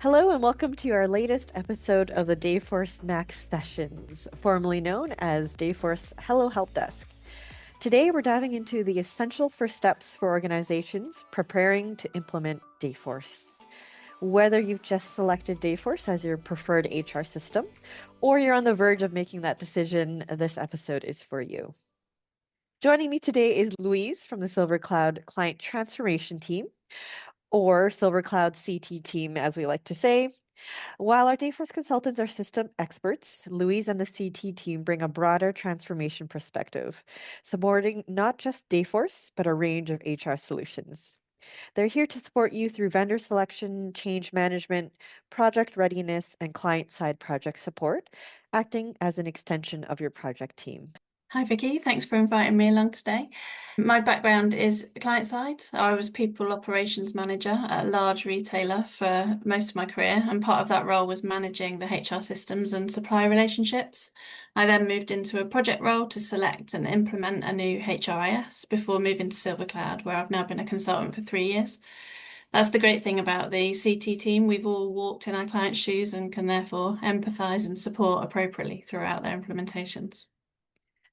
Hello and welcome to our latest episode of the Dayforce MAX sessions, formerly known as Dayforce Hello Helpdesk. Today we're diving into the essential first steps for organizations preparing to implement Dayforce. Whether you've just selected Dayforce as your preferred HR system, or you're on the verge of making that decision, this episode is for you. Joining me today is Louise from the Silver Cloud Client Transformation Team, or Silver Cloud CT team, as we like to say. While our Dayforce consultants are system experts, Louise and the CT team bring a broader transformation perspective, supporting not just Dayforce, but a range of HR solutions. They're here to support you through vendor selection, change management, project readiness, and client side project support, acting as an extension of your project team. Hi Vicky, thanks for inviting me along today. My background is client side. I was people operations manager at a large retailer for most of my career, and part of that role was managing the HR systems and supplier relationships. I then moved into a project role to select and implement a new HRIS before moving to Silver Cloud, where I've now been a consultant for 3 years. That's the great thing about the CT team. We've all walked in our clients' shoes and can therefore empathise and support appropriately throughout their implementations.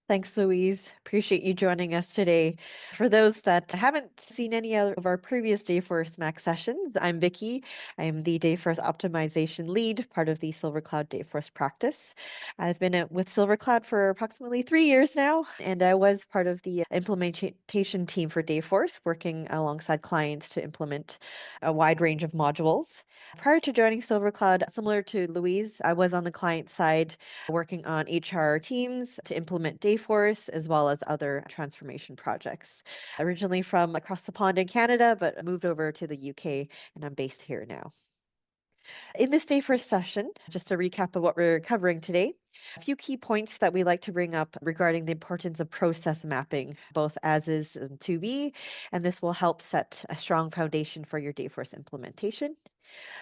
Thanks, Louise. Appreciate you joining us today. For those that haven't seen any of our previous Dayforce Max sessions, I'm Vicky. I'm the Dayforce Optimization Lead, part of the Silver Cloud Dayforce practice. I've been with Silver Cloud for approximately 3 years now, and I was part of the implementation team for Dayforce, working alongside clients to implement a wide range of modules. Prior to joining Silver Cloud, similar to Louise, I was on the client side working on HR teams to implement Dayforce as well as other transformation projects. Originally from across the pond in Canada, but moved over to the UK and I'm based here now. In this Dayforce session, just a recap of what we're covering today, a few key points that we like to bring up regarding the importance of process mapping, both as is and to be, and this will help set a strong foundation for your Dayforce implementation.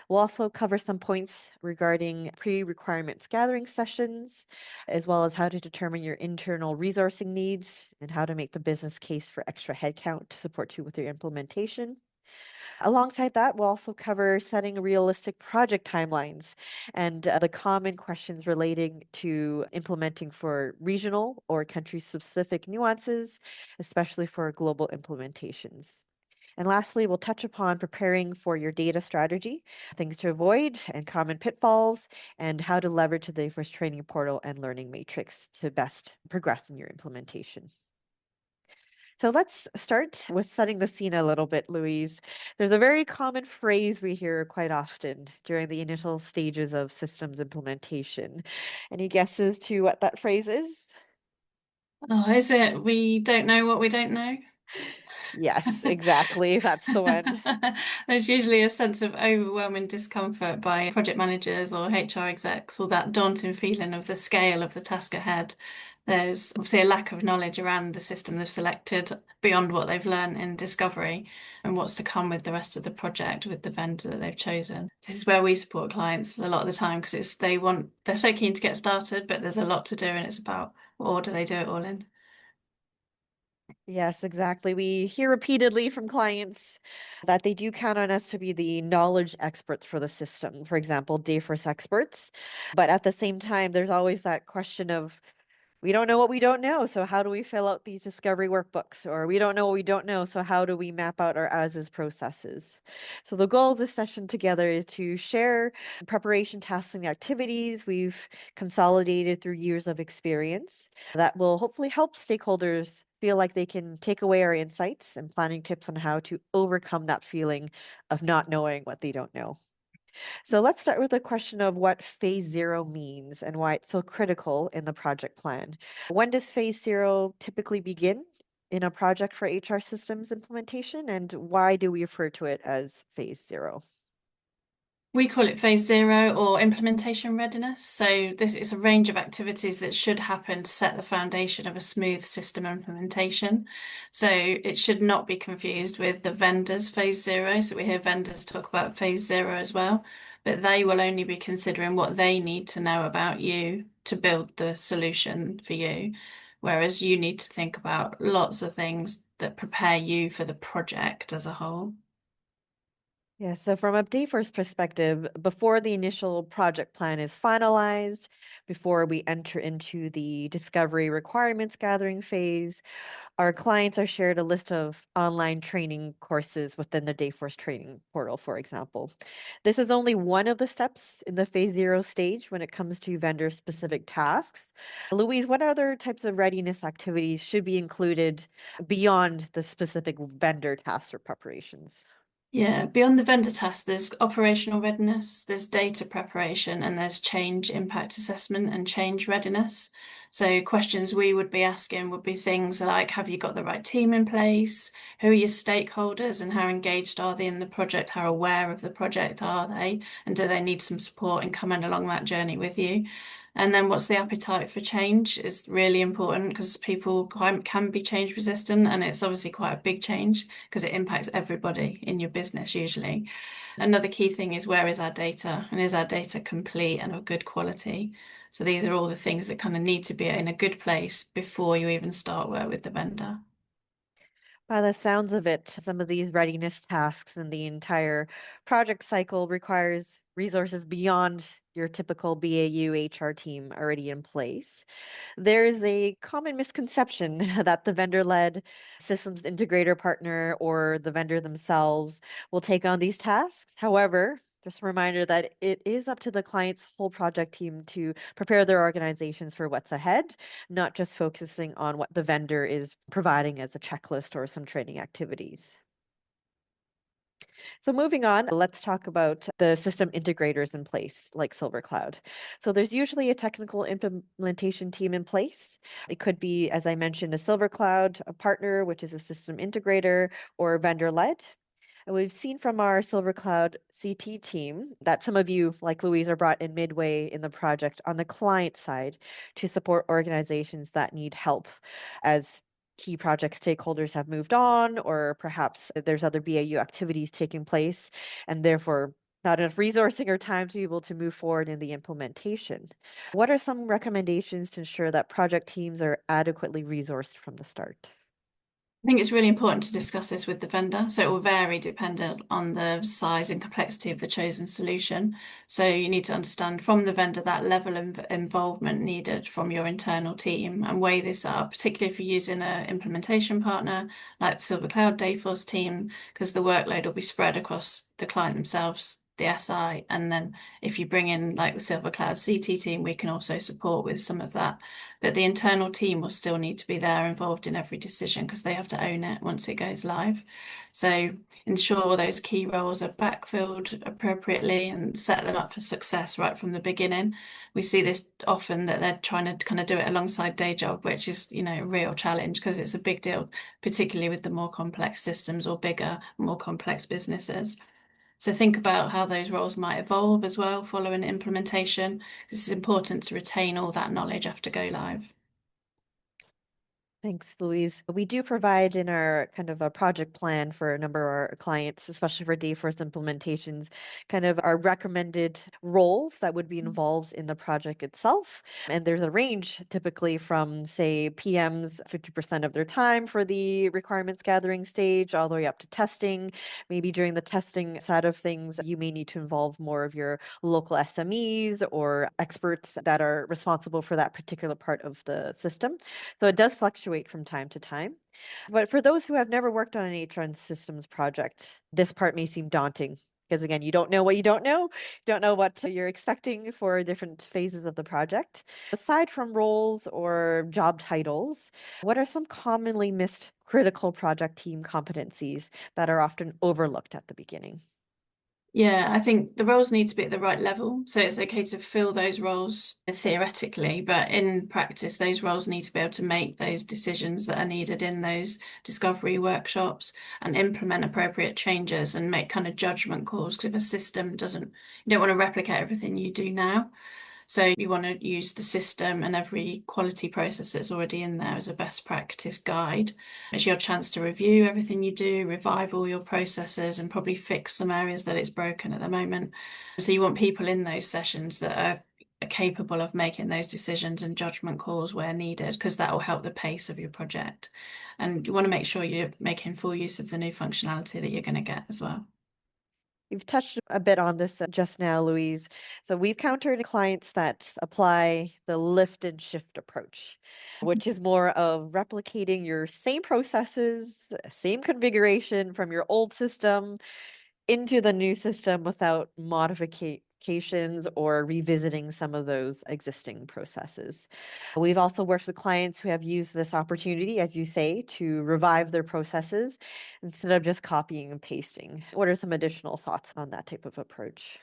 We'll also cover some points regarding pre-requirements gathering sessions, as well as how to determine your internal resourcing needs and how to make the business case for extra headcount to support you with your implementation. Alongside that, we'll also cover setting realistic project timelines and the common questions relating to implementing for regional or country-specific nuances, especially for global implementations. And lastly, we'll touch upon preparing for your data strategy, things to avoid and common pitfalls, and how to leverage the Dayforce training portal and learning matrix to best progress in your implementation. So let's start with setting the scene a little bit, Louise. There's a very common phrase we hear quite often during the initial stages of systems implementation. Any guesses to what that phrase is? Oh, is it? We don't know what we don't know. Yes, exactly. That's the one. There's usually a sense of overwhelming discomfort by project managers or HR execs, or that daunting feeling of the scale of the task ahead. There's obviously a lack of knowledge around the system they've selected beyond what they've learned in discovery and what's to come with the rest of the project with the vendor that they've chosen. This is where we support clients a lot of the time because they're so keen to get started, but there's a lot to do and it's about what order they do it all in. Yes, exactly. We hear repeatedly from clients that they do count on us to be the knowledge experts for the system, for example, Dayforce experts. But at the same time, there's always that question of, we don't know what we don't know, so how do we fill out these discovery workbooks? Or we don't know what we don't know, so how do we map out our as-is processes? So the goal of this session together is to share preparation tasks and activities we've consolidated through years of experience that will hopefully help stakeholders feel like they can take away our insights and planning tips on how to overcome that feeling of not knowing what they don't know. So let's start with the question of what phase zero means and why it's so critical in the project plan. When does phase zero typically begin in a project for HR systems implementation, and why do we refer to it as phase zero? We call it phase zero or implementation readiness. So this is a range of activities that should happen to set the foundation of a smooth system implementation. So it should not be confused with the vendors phase zero. So we hear vendors talk about phase zero as well, but they will only be considering what they need to know about you to build the solution for you. Whereas you need to think about lots of things that prepare you for the project as a whole. Yeah, so from a Dayforce perspective, before the initial project plan is finalized, before we enter into the discovery requirements gathering phase, our clients are shared a list of online training courses within the Dayforce training portal, for example. This is only one of the steps in the phase zero stage when it comes to vendor specific tasks. Louise, what other types of readiness activities should be included beyond the specific vendor tasks or preparations? Yeah, beyond the vendor task, there's operational readiness, there's data preparation, and there's change impact assessment and change readiness. So, questions we would be asking would be things like, have you got the right team in place? Who are your stakeholders and how engaged are they in the project? How aware of the project are they? And do they need some support in coming along that journey with you? And then what's the appetite for change is really important because people can be change resistant, and it's obviously quite a big change because it impacts everybody in your business usually. Another key thing is, where is our data, and is our data complete and of good quality? So these are all the things that kind of need to be in a good place before you even start work with the vendor. By the sounds of it, some of these readiness tasks and the entire project cycle requires resources beyond your typical BAU HR team already in place. There is a common misconception that the vendor-led systems integrator partner or the vendor themselves will take on these tasks. However, just a reminder that it is up to the client's whole project team to prepare their organizations for what's ahead, not just focusing on what the vendor is providing as a checklist or some training activities. So moving on, let's talk about the system integrators in place, like Silver Cloud. So there's usually a technical implementation team in place. It could be, as I mentioned, a Silver Cloud, a partner, which is a system integrator, or vendor-led. And we've seen from our Silver Cloud CT team that some of you, like Louise, are brought in midway in the project on the client side to support organizations that need help as key project stakeholders have moved on, or perhaps there's other BAU activities taking place, and therefore not enough resourcing or time to be able to move forward in the implementation. What are some recommendations to ensure that project teams are adequately resourced from the start? I think it's really important to discuss this with the vendor. So it will vary dependent on the size and complexity of the chosen solution. So you need to understand from the vendor that level of involvement needed from your internal team and weigh this up, particularly if you're using an implementation partner like Silver Cloud Dayforce team, because the workload will be spread across the client themselves, the SI, and then if you bring in like the Silver Cloud CT team, we can also support with some of that. But the internal team will still need to be there involved in every decision because they have to own it once it goes live. So ensure those key roles are backfilled appropriately and set them up for success right from the beginning. We see this often that they're trying to kind of do it alongside day job, which is, a real challenge because it's a big deal, particularly with the more complex systems or bigger, more complex businesses. So think about how those roles might evolve as well following implementation. This is important to retain all that knowledge after go live. Thanks, Louise. We do provide in our kind of a project plan for a number of our clients, especially for Dayforce implementations, kind of our recommended roles that would be involved in the project itself. And there's a range typically from, say, PMs 50% of their time for the requirements gathering stage, all the way up to testing. Maybe during the testing side of things, you may need to involve more of your local SMEs or experts that are responsible for that particular part of the system. So it does fluctuate from time to time. But for those who have never worked on an HR and systems project, this part may seem daunting because, again, you don't know what you don't know. You don't know what you're expecting for different phases of the project. Aside from roles or job titles, what are some commonly missed critical project team competencies that are often overlooked at the beginning? Yeah, I think the roles need to be at the right level. So it's okay to fill those roles theoretically, but in practice, those roles need to be able to make those decisions that are needed in those discovery workshops and implement appropriate changes and make kind of judgment calls. Because if a system doesn't, you don't want to replicate everything you do now. So you want to use the system and every quality process that's already in there as a best practice guide. It's your chance to review everything you do, revive all your processes, and probably fix some areas that it's broken at the moment. So you want people in those sessions that are capable of making those decisions and judgment calls where needed, because that will help the pace of your project. And you want to make sure you're making full use of the new functionality that you're going to get as well. You've touched a bit on this just now, Louise. So we've countered clients that apply the lift and shift approach, which is more of replicating your same processes, same configuration from your old system into the new system without modifications or revisiting some of those existing processes. We've also worked with clients who have used this opportunity, as you say, to revive their processes instead of just copying and pasting. What are some additional thoughts on that type of approach?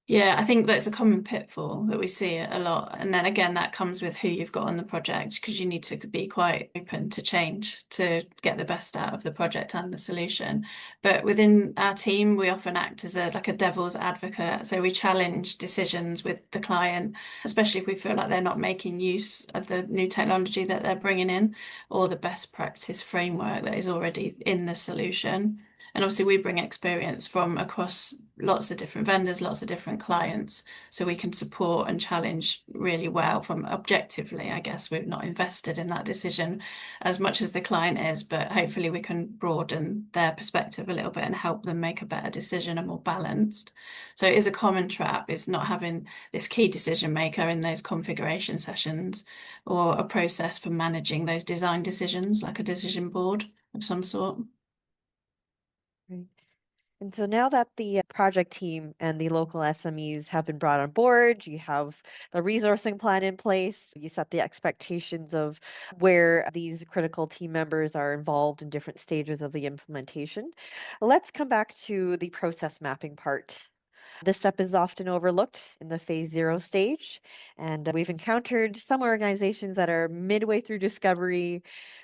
Yeah, I think that's a common pitfall that we see a lot. And then again, that comes with who you've got on the project because you need to be quite open to change to get the best out of the project and the solution. But within our team, we often act as a devil's advocate. So we challenge decisions with the client, especially if we feel like they're not making use of the new technology that they're bringing in or the best practice framework that is already in the solution. And obviously, we bring experience from across lots of different vendors, lots of different clients, so we can support and challenge really well from objectively. I guess we've not invested in that decision as much as the client is, but hopefully we can broaden their perspective a little bit and help them make a better decision and more balanced. So it is a common trap, is not having this key decision maker in those configuration sessions or a process for managing those design decisions, like a decision board of some sort. Right. And so now that the project team and the local SMEs have been brought on board, you have the resourcing plan in place, you set the expectations of where these critical team members are involved in different stages of the implementation. Let's come back to the process mapping part. This step is often overlooked in the phase zero stage, and we've encountered some organizations that are midway through discovery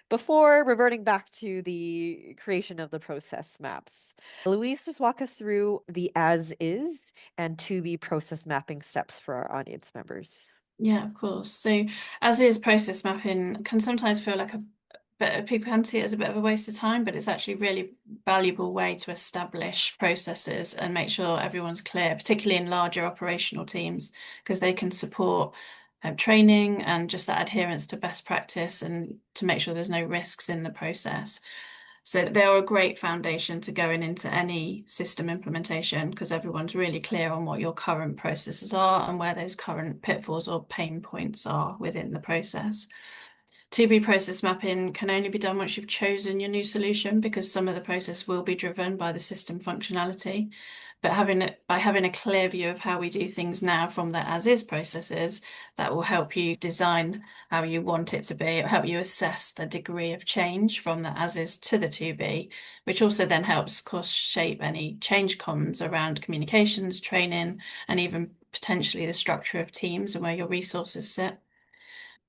before reverting back to the creation of the process maps. Louise, just walk us through the as is and to be process mapping steps for our audience members. Yeah, of course. So as is, process mapping can sometimes feel like a bit, people can see it as a bit of a waste of time, but it's actually a really valuable way to establish processes and make sure everyone's clear, particularly in larger operational teams, because they can support training and just that adherence to best practice and to make sure there's no risks in the process. So they're a great foundation to going into any system implementation because everyone's really clear on what your current processes are and where those current pitfalls or pain points are within the process. To-be process mapping can only be done once you've chosen your new solution because some of the process will be driven by the system functionality. But by having a clear view of how we do things now from the as-is processes, that will help you design how you want it to be. It'll help you assess the degree of change from the as-is to the to-be, which also then helps, of course, shape any change comms around communications, training, and even potentially the structure of teams and where your resources sit.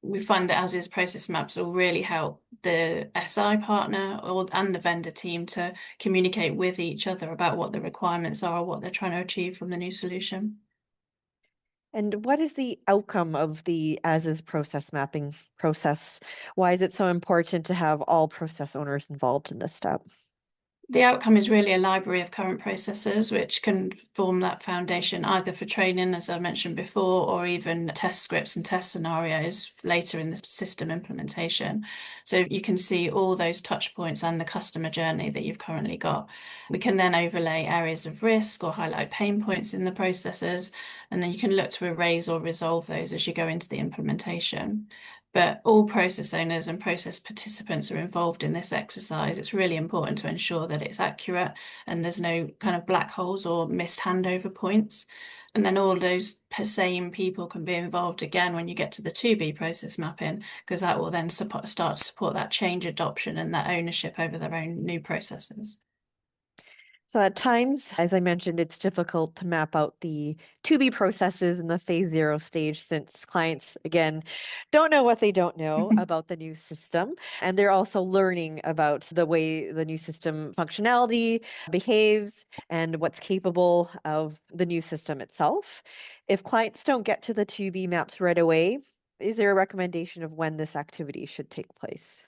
We find that as is process maps will really help the SI partner and the vendor team to communicate with each other about what the requirements are or what they're trying to achieve from the new solution. And what is the outcome of the as is process mapping process? Why is it so important to have all process owners involved in this step? The outcome is really a library of current processes, which can form that foundation either for training, as I mentioned before, or even test scripts and test scenarios later in the system implementation. So you can see all those touch points and the customer journey that you've currently got. We can then overlay areas of risk or highlight pain points in the processes, and then you can look to erase or resolve those as you go into the implementation. But all process owners and process participants are involved in this exercise. It's really important to ensure that it's accurate and there's no kind of black holes or missed handover points. And then all those same people can be involved again when you get to the to-be process mapping, because that will then start to support that change adoption and that ownership over their own new processes. So at times, as I mentioned, it's difficult to map out the to be processes in the phase zero stage since clients, again, don't know what they don't know about the new system. And they're also learning about the way the new system functionality behaves and what's capable of the new system itself. If clients don't get to the to be maps right away, is there a recommendation of when this activity should take place?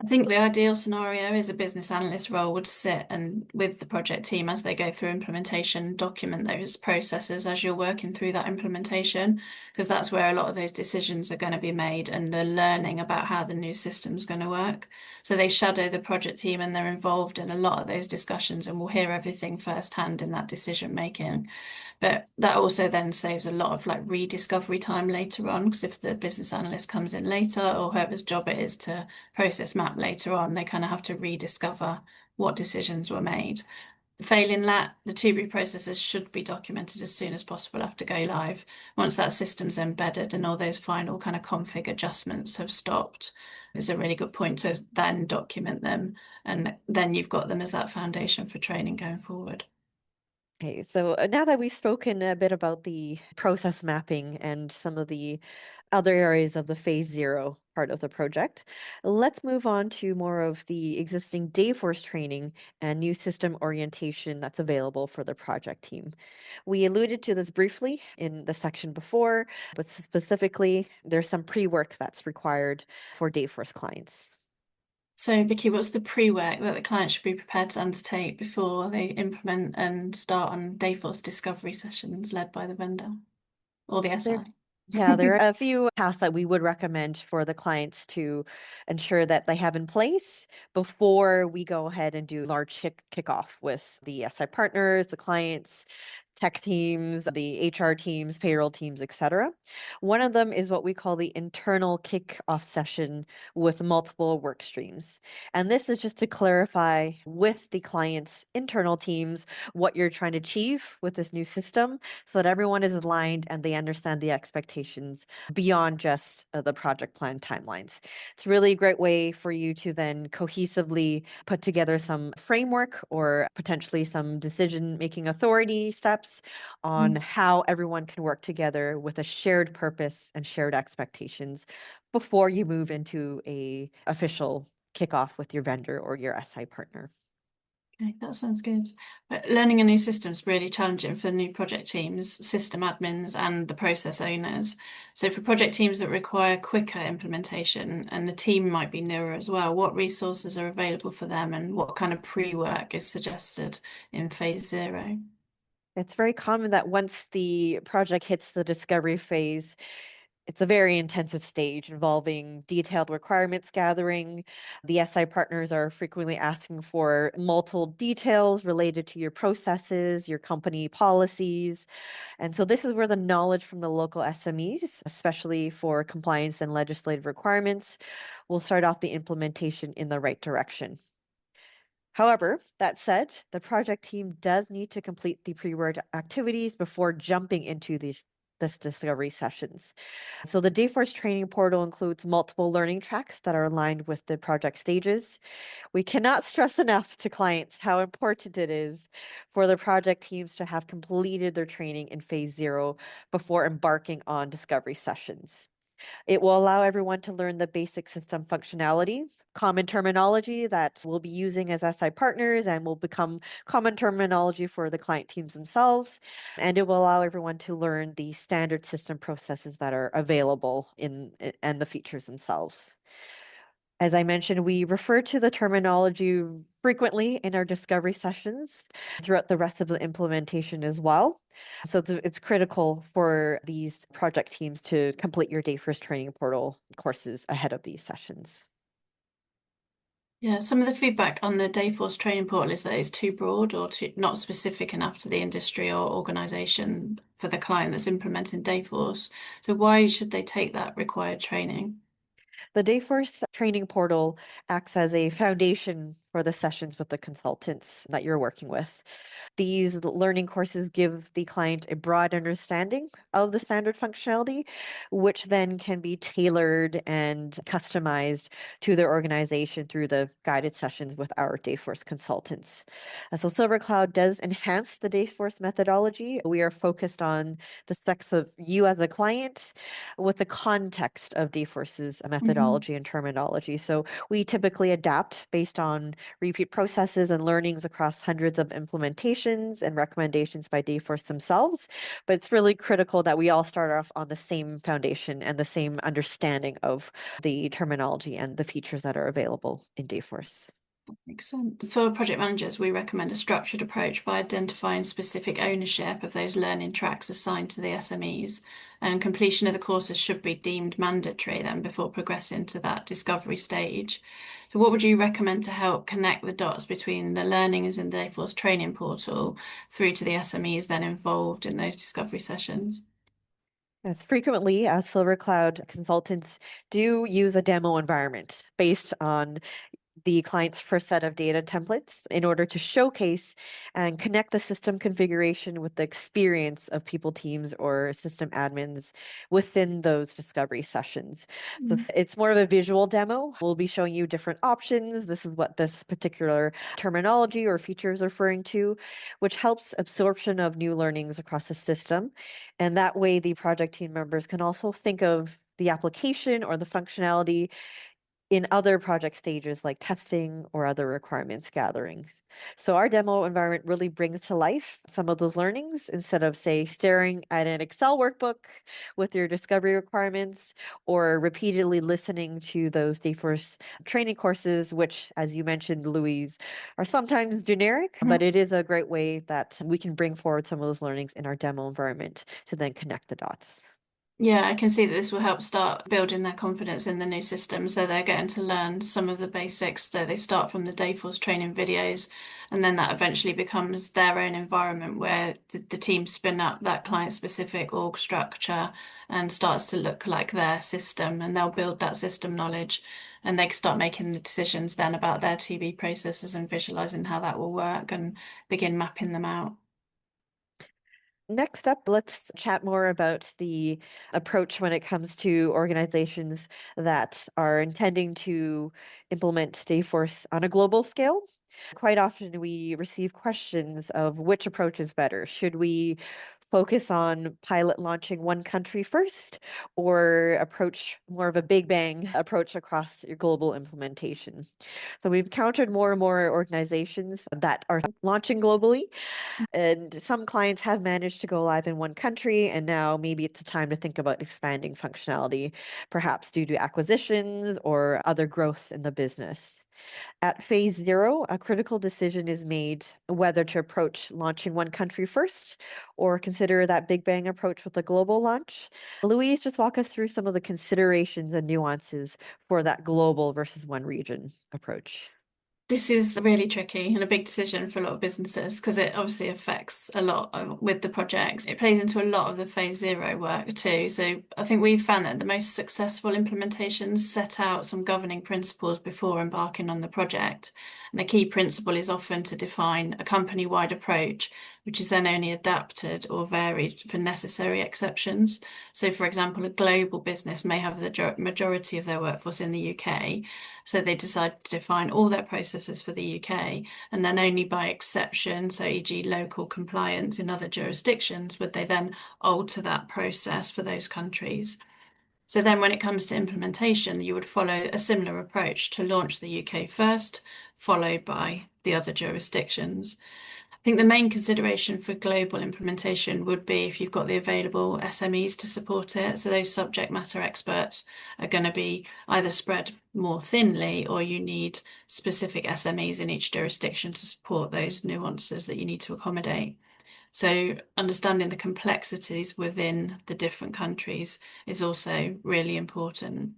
I think the ideal scenario is a business analyst role would sit and with the project team as they go through implementation, document those processes as you're working through that implementation, because that's where a lot of those decisions are going to be made and the learning about how the new system's going to work. So they shadow the project team and they're involved in a lot of those discussions and will hear everything firsthand in that decision making. But that also then saves a lot of like rediscovery time later on, because if the business analyst comes in later or whoever's job it is to process map later on, they kind of have to rediscover what decisions were made. Failing that, the to-be processes should be documented as soon as possible after go live. Once that system's embedded and all those final kind of config adjustments have stopped, it's a really good point to then document them, and then you've got them as that foundation for training going forward. Okay, so now that we've spoken a bit about the process mapping and some of the other areas of the phase zero part of the project, let's move on to more of the existing Dayforce training and new system orientation that's available for the project team. We alluded to this briefly in the section before, but specifically, there's some pre-work that's required for Dayforce clients. So, Vicky, what's the pre-work that the client should be prepared to undertake before they implement and start on Dayforce discovery sessions led by the vendor or the There, SI? yeah, there are a few tasks that we would recommend for the clients to ensure that they have in place before we go ahead and do large kickoff with the SI partners, the clients, tech teams, the HR teams, payroll teams, etc. One of them is what we call the internal kickoff session with multiple work streams. And this is just to clarify with the client's internal teams what you're trying to achieve with this new system so that everyone is aligned and they understand the expectations beyond just the project plan timelines. It's really a great way for you to then cohesively put together some framework or potentially some decision making authority steps on Mm. how everyone can work together with a shared purpose and shared expectations before you move into a official kickoff with your vendor or your SI partner. Okay, that sounds good. But learning a new system is really challenging for new project teams, system admins, and the process owners. So, for project teams that require quicker implementation and the team might be newer as well, what resources are available for them and what kind of pre-work is suggested in phase zero? It's very common that once the project hits the discovery phase, it's a very intensive stage involving detailed requirements gathering. The SI partners are frequently asking for multiple details related to your processes, your company policies. And so this is where the knowledge from the local SMEs, especially for compliance and legislative requirements, will start off the implementation in the right direction. However, that said, the project team does need to complete the pre-work activities before jumping into this discovery sessions. So the Dayforce training portal includes multiple learning tracks that are aligned with the project stages. We cannot stress enough to clients how important it is for the project teams to have completed their training in phase zero before embarking on discovery sessions. It will allow everyone to learn the basic system functionality, common terminology that we'll be using as SI partners and will become common terminology for the client teams themselves. And it will allow everyone to learn the standard system processes that are available in and the features themselves. As I mentioned, we refer to the terminology frequently in our discovery sessions throughout the rest of the implementation as well. So it's critical for these project teams to complete your Dayforce training portal courses ahead of these sessions. Yeah, some of the feedback on the Dayforce training portal is that it's too broad or too not specific enough to the industry or organization for the client that's implementing Dayforce. So why should they take that required training? The Dayforce training portal acts as a foundation for the sessions with the consultants that you're working with. These learning courses give the client a broad understanding of the standard functionality, which then can be tailored and customized to their organization through the guided sessions with our Dayforce consultants. So Silver Cloud does enhance the Dayforce methodology. We are focused on the sex of you as a client with the context of Dayforce's Mhm. methodology and terminology. So we typically adapt based on repeat processes and learnings across hundreds of implementations and recommendations by Dayforce themselves. But it's really critical that we all start off on the same foundation and the same understanding of the terminology and the features that are available in Dayforce. Makes sense. For project managers, we recommend a structured approach by identifying specific ownership of those learning tracks assigned to the SMEs. And completion of the courses should be deemed mandatory then before progressing to that discovery stage. So, what would you recommend to help connect the dots between the learnings in the Dayforce training portal through to the SMEs then involved in those discovery sessions? As frequently as Silver Cloud consultants do use a demo environment based on the client's first set of data templates in order to showcase and connect the system configuration with the experience of people teams or system admins within those discovery sessions. So it's more of a visual demo. We'll be showing you different options. This is what this particular terminology or feature is referring to, which helps absorption of new learnings across the system. And that way, the project team members can also think of the application or the functionality in other project stages like testing or other requirements gatherings. So our demo environment really brings to life some of those learnings instead of, say, staring at an Excel workbook with your discovery requirements or repeatedly listening to those Dayforce training courses, which, as you mentioned, Louise, are sometimes generic, but it is a great way that we can bring forward some of those learnings in our demo environment to then connect the dots. Yeah, I can see that this will help start building their confidence in the new system. So they're getting to learn some of the basics. So they start from the Dayforce training videos, and then that eventually becomes their own environment where the team spin up that client-specific org structure and starts to look like their system, and they'll build that system knowledge, and they can start making the decisions then about their to-be processes and visualizing how that will work and begin mapping them out. Next up, let's chat more about the approach when it comes to organizations that are intending to implement Dayforce on a global scale. Quite often, we receive questions of which approach is better. Should we focus on pilot launching one country first or approach more of a big bang approach across your global implementation? So we've encountered more and more organizations that are launching globally, and some clients have managed to go live in one country, and now maybe it's a time to think about expanding functionality, perhaps due to acquisitions or other growth in the business. At phase zero, a critical decision is made whether to approach launching one country first or consider that big bang approach with a global launch. Louise, just walk us through some of the considerations and nuances for that global versus one region approach. This is really tricky and a big decision for a lot of businesses because it obviously affects a lot with the projects. It plays into a lot of the phase zero work too. So I think we've found that the most successful implementations set out some governing principles before embarking on the project. And a key principle is often to define a company-wide approach, which is then only adapted or varied for necessary exceptions. So, for example, a global business may have the majority of their workforce in the UK. So they decide to define all their processes for the UK, and then only by exception, so e.g. local compliance in other jurisdictions, would they then alter that process for those countries. So then when it comes to implementation, you would follow a similar approach to launch the UK first, followed by the other jurisdictions. I think the main consideration for global implementation would be if you've got the available SMEs to support it. So those subject matter experts are going to be either spread more thinly or you need specific SMEs in each jurisdiction to support those nuances that you need to accommodate. So understanding the complexities within the different countries is also really important.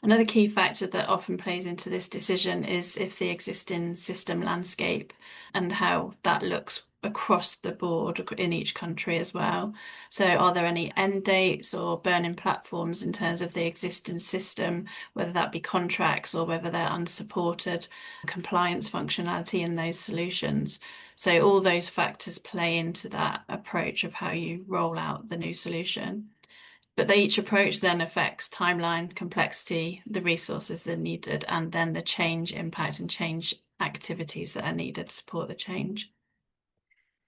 Another key factor that often plays into this decision is if the existing system landscape and how that looks across the board in each country as well. So, are there any end dates or burning platforms in terms of the existing system, whether that be contracts or whether they're unsupported compliance functionality in those solutions? So, all those factors play into that approach of how you roll out the new solution. But each approach then affects timeline, complexity, the resources that are needed, and then the change impact and change activities that are needed to support the change.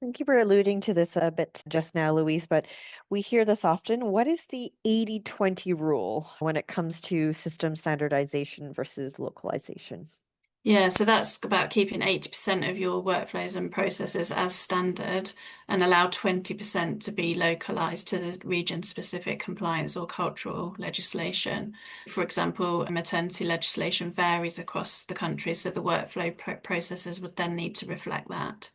Thank you for alluding to this a bit just now, Louise, but we hear this often. What is the 80-20 rule when it comes to system standardization versus localization? Yeah, so that's about keeping 80% of your workflows and processes as standard and allow 20% to be localized to the region-specific compliance or cultural legislation. For example, maternity legislation varies across the country, so the workflow processes would then need to reflect that.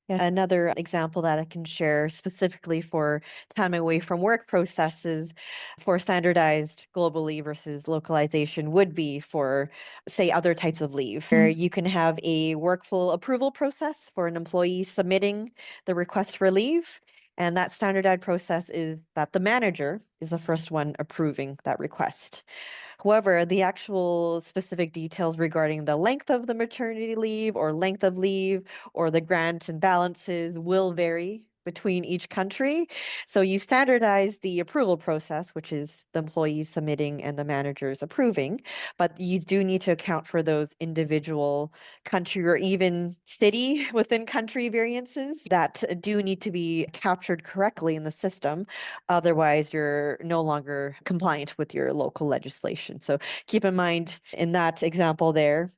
Yeah, another example that I can share specifically for time away from work processes for standardized global leave versus localization would be for, say, other types of leave, where you can have a workflow approval process for an employee submitting the request for leave. And that standardized process is that the manager is the first one approving that request. However, the actual specific details regarding the length of the maternity leave or length of leave or the grant and balances will vary between each country. So you standardize the approval process, which is the employees submitting and the managers approving, but you do need to account for those individual country or even city within country variances that do need to be captured correctly in the system. Otherwise, you're no longer compliant with your local legislation. So keep in mind in that example there,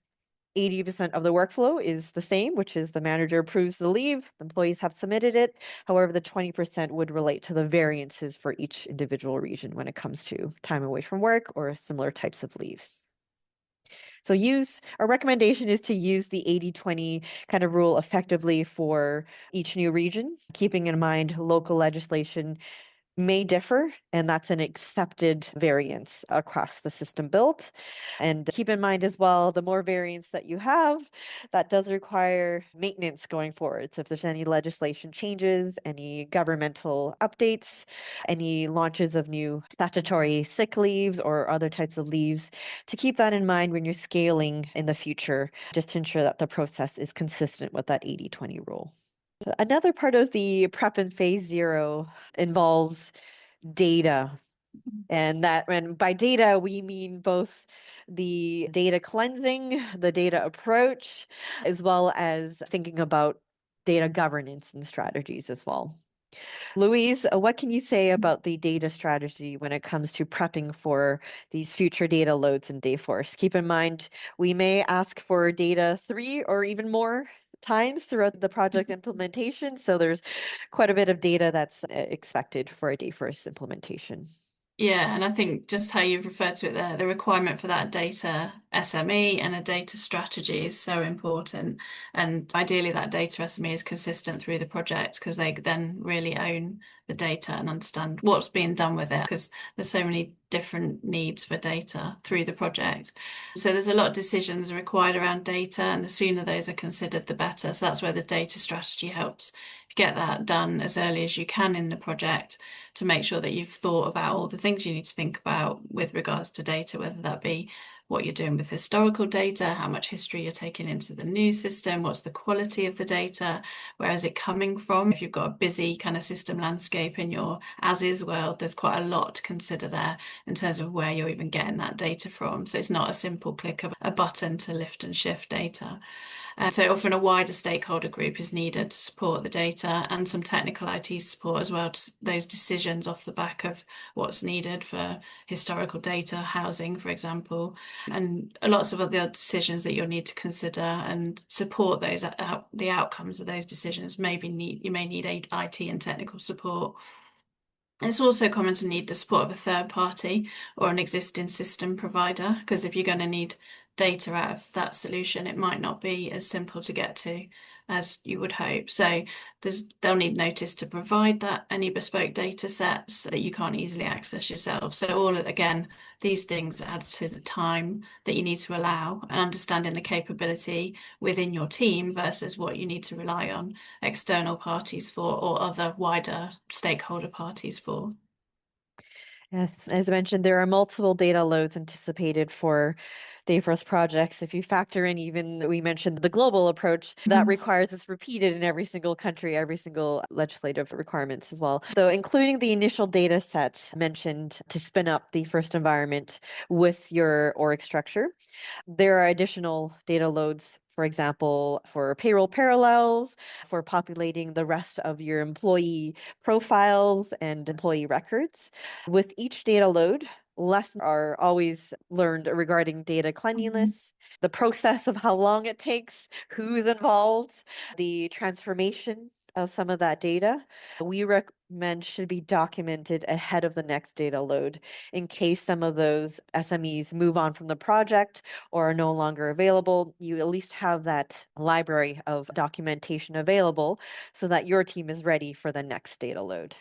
80% of the workflow is the same, which is the manager approves the leave, the employees have submitted it. However, the 20% would relate to the variances for each individual region when it comes to time away from work or similar types of leaves. So our recommendation is to use the 80-20 kind of rule effectively for each new region, keeping in mind local legislation may differ, and that's an accepted variance across the system built. And keep in mind as well, the more variance that you have, that does require maintenance going forward. So if there's any legislation changes, any governmental updates, any launches of new statutory sick leaves or other types of leaves, to keep that in mind when you're scaling in the future, just to ensure that the process is consistent with that 80-20 rule. So another part of the prep and phase zero involves data. And by data, we mean both the data cleansing, the data approach, as well as thinking about data governance and strategies as well. Louise, what can you say about the data strategy when it comes to prepping for these future data loads in Dayforce? Keep in mind, we may ask for data 3 or even more times throughout the project implementation. So there's quite a bit of data that's expected for a Dayforce implementation. Yeah, and I think just how you've referred to it there, the requirement for that data SME and a data strategy is so important. And ideally, that data SME is consistent through the project because they then really own the data and understand what's being done with it because there's so many different needs for data through the project. So there's a lot of decisions required around data, and the sooner those are considered, the better. So that's where the data strategy helps get that done as early as you can in the project to make sure that you've thought about all the things you need to think about with regards to data, whether that be what you're doing with historical data, how much history you're taking into the new system, what's the quality of the data, where is it coming from? If you've got a busy kind of system landscape in your as is world, there's quite a lot to consider there in terms of where you're even getting that data from. So it's not a simple click of a button to lift and shift data. So often a wider stakeholder group is needed to support the data and some technical IT support as well, to those decisions off the back of what's needed for historical data, housing, for example, and lots of other decisions that you'll need to consider and support those the outcomes of those decisions. You may need IT and technical support. It's also common to need the support of a third party or an existing system provider, because if you're going to need data out of that solution, it might not be as simple to get to as you would hope. So they'll need notice to provide that any bespoke data sets that you can't easily access yourself. So again, these things add to the time that you need to allow and understanding the capability within your team versus what you need to rely on external parties for or other wider stakeholder parties for. Yes, as I mentioned, there are multiple data loads anticipated for Dayforce projects. If you factor in even, we mentioned the global approach, that requires it's repeated in every single country, every single legislative requirements as well. So including the initial data set mentioned to spin up the first environment with your org structure. There are additional data loads, for example, for payroll parallels, for populating the rest of your employee profiles and employee records. With each data load, lessons are always learned regarding data Mhm. cleanliness, the process of how long it takes, who's involved, the transformation of some of that data. We recommend should be documented ahead of the next data load in case some of those SMEs move on from the project or are no longer available. You at least have that library of documentation available so that your team is ready for the next data load.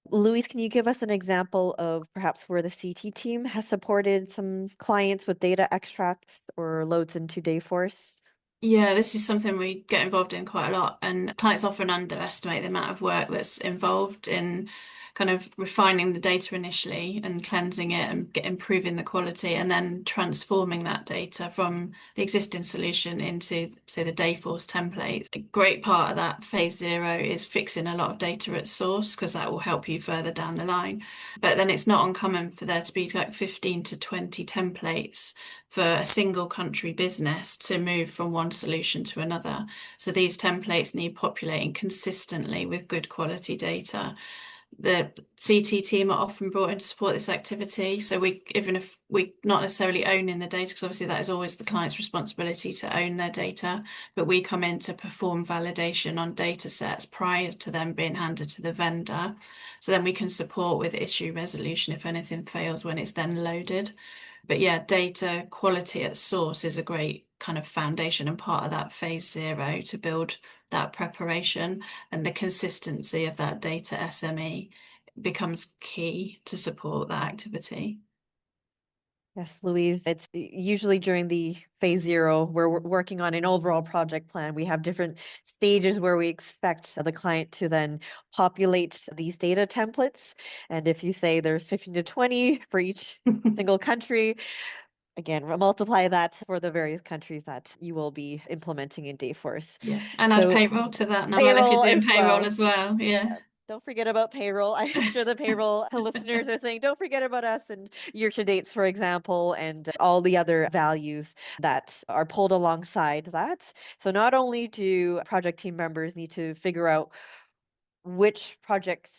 Louise, can you give us an example of perhaps where the CT team has supported some clients with data extracts or loads into Dayforce? Yeah, this is something we get involved in quite a lot, and clients often underestimate the amount of work that's involved in kind of refining the data initially and cleansing it and improving the quality, and then transforming that data from the existing solution into, say, the Dayforce template. A great part of that phase zero is fixing a lot of data at source because that will help you further down the line. But then it's not uncommon for there to be like 15 to 20 templates for a single country business to move from one solution to another. So these templates need populating consistently with good quality data. The CT team are often brought in to support this activity. So we, even if we not necessarily owning the data, because obviously that is always the client's responsibility to own their data, but we come in to perform validation on data sets prior to them being handed to the vendor. So then we can support with issue resolution if anything fails when it's then loaded. But yeah, data quality at source is a great kind of foundation and part of that phase zero to build that preparation, and the consistency of that data SME becomes key to support that activity. Yes, Louise, it's usually during the phase zero where we're working on an overall project plan. We have different stages where we expect the client to then populate these data templates. And if you say there's 15 to 20 for each single country, again, multiply that for the various countries that you will be implementing in Dayforce. Yeah, and add So payroll to that, no matter if you're payroll doing as payroll well. as well. Yeah. Yeah, don't forget about payroll. I'm sure the payroll listeners are saying, don't forget about us and year to dates, for example, and all the other values that are pulled alongside that. So not only do project team members need to figure out which project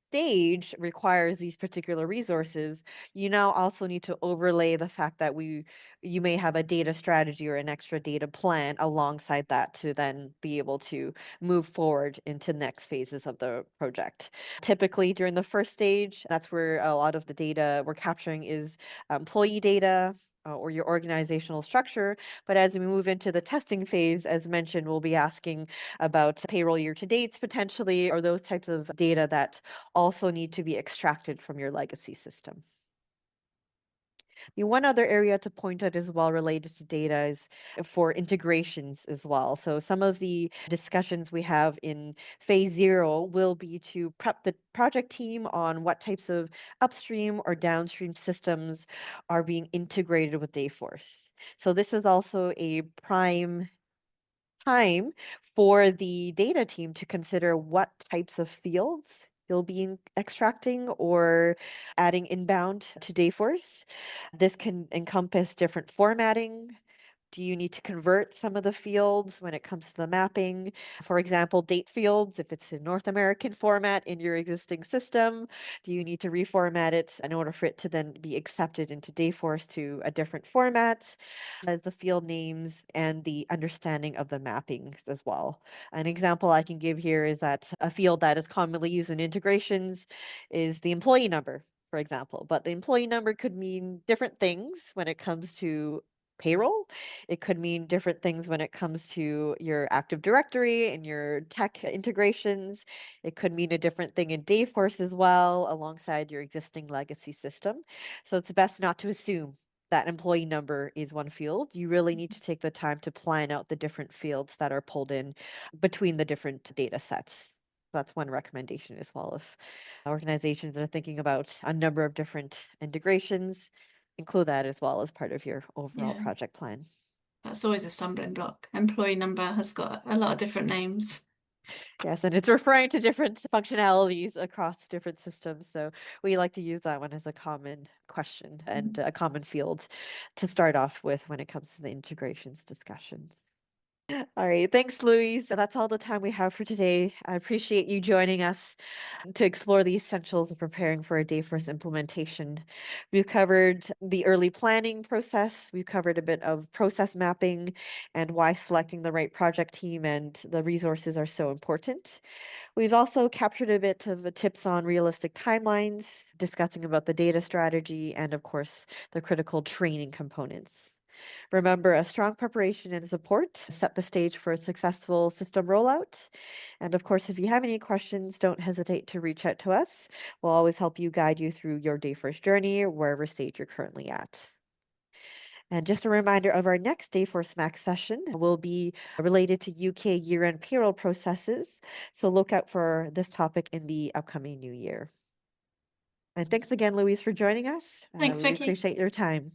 stage requires these particular resources, you now also need to overlay the fact that you may have a data strategy or an extra data plan alongside that to then be able to move forward into next phases of the project. Typically during the first stage, that's where a lot of the data we're capturing is employee data, or your organizational structure. But as we move into the testing phase, as mentioned, we'll be asking about payroll year to dates potentially, or those types of data that also need to be extracted from your legacy system. The one other area to point out as well related to data is for integrations as well. So some of the discussions we have in phase zero will be to prep the project team on what types of upstream or downstream systems are being integrated with Dayforce. So this is also a prime time for the data team to consider what types of fields you'll be extracting or adding inbound to Dayforce. This can encompass different formatting. Do you need to convert some of the fields when it comes to the mapping? For example, date fields, if it's in North American format in your existing system, do you need to reformat it in order for it to then be accepted into Dayforce to a different format? As the field names and the understanding of the mappings as well. An example I can give here is that a field that is commonly used in integrations is the employee number, for example. But the employee number could mean different things when it comes to payroll. It could mean different things when it comes to your Active Directory and your tech integrations. It could mean a different thing in Dayforce as well, alongside your existing legacy system. So it's best not to assume that employee number is one field. You really need to take the time to plan out the different fields that are pulled in between the different data sets. That's one recommendation as well. If organizations are thinking about a number of different integrations, include that as well as part of your overall Yeah, project plan. that's always a stumbling block. Employee number has got a lot of different names. Yes, and it's referring to different functionalities across different systems. So we like to use that one as a common question and a common field to start off with when it comes to the integrations discussions. All right. Thanks, Louise. That's all the time we have for today. I appreciate you joining us to explore the essentials of preparing for a Dayforce implementation. We've covered the early planning process. We've covered a bit of process mapping and why selecting the right project team and the resources are so important. We've also captured a bit of tips on realistic timelines, discussing about the data strategy, and of course, the critical training components. Remember, a strong preparation and support set the stage for a successful system rollout. And of course, if you have any questions, don't hesitate to reach out to us. We'll always help you guide you through your Dayforce journey, wherever stage you're currently at. And just a reminder of our next Dayforce Max session will be related to UK year-end payroll processes. So look out for this topic in the upcoming new year. And thanks again, Louise, for joining us. Thanks, We Vicky. appreciate your time.